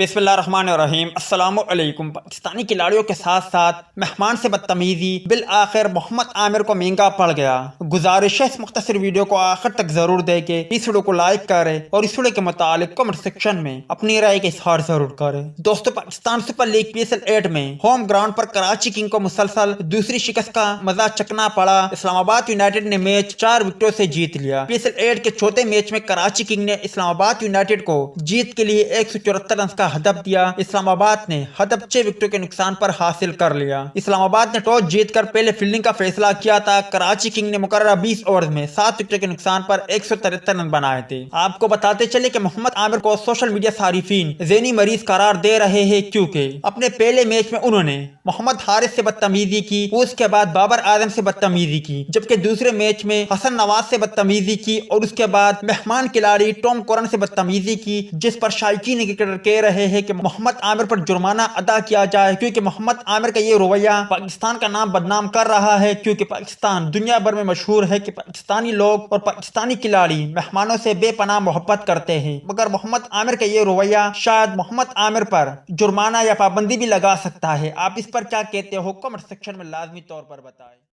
بسم اللہ الرحمن الرحیم۔ السلام علیکم۔ پاکستانی کھلاڑیوں کے ساتھ ساتھ مہمان سے بدتمیزی بالآخر محمد عامر کو مہنگا پڑ گیا۔ گزارش ہے اس مختصر ویڈیو کو آخر تک ضرور دیکھیں، اس ویڈیو کو لائک کریں اور اس ویڈیو کے متعلق کمنٹ سیکشن میں اپنی رائے کا اظہار ضرور کریں۔ دوستو، پاکستان سپر لیگ PSL 8 میں ہوم گراؤنڈ پر کراچی کنگ کو مسلسل دوسری شکست کا مزہ چکنا پڑا۔ اسلام آباد یونائیٹڈ نے میچ 4 وکٹوں سے جیت لیا۔ PSL 8 کے چوتھے میچ میں کراچی کنگ نے اسلام آباد یونائیٹڈ کو جیت کے لیے 174 رنز کا ہدف دیا۔ اسلام آباد نے ہدف 6 وکٹوں کے نقصان پر حاصل کر لیا۔ اسلام آباد نے ٹاس جیت کر پہلے فیلڈنگ کا فیصلہ کیا تھا۔ کراچی کنگ نے مقررہ 20 اوورز میں 7 وکٹوں کے نقصان پر 173 رن بنائے تھے۔ آپ کو بتاتے چلے کہ محمد عامر کو سوشل میڈیا صارفین ذہنی مریض قرار دے رہے ہیں، کیونکہ اپنے پہلے میچ میں انہوں نے محمد حارث سے بدتمیزی کی، اس کے بعد بابر اعظم سے بدتمیزی کی، جبکہ دوسرے میچ میں حسن نواز سے بدتمیزی کی اور اس کے بعد مہمان کھلاڑی ٹام کرن سے بدتمیزی کی، جس پر شائقین کرکٹر کہہ رہے ہیں کہ محمد عامر پر جرمانہ ادا کیا جائے، کیونکہ محمد عامر کا یہ رویہ پاکستان کا نام بدنام کر رہا ہے، کیونکہ پاکستان دنیا بھر میں مشہور ہے کہ پاکستانی لوگ اور پاکستانی کھلاڑی مہمانوں سے بے پناہ محبت کرتے ہیں، مگر محمد عامر کا یہ رویہ شاید محمد عامر پر جرمانہ یا پابندی بھی لگا سکتا ہے۔ آپ اس پر کیا کہتے ہو؟ کمنٹ سیکشن میں لازمی طور پر بتائیں۔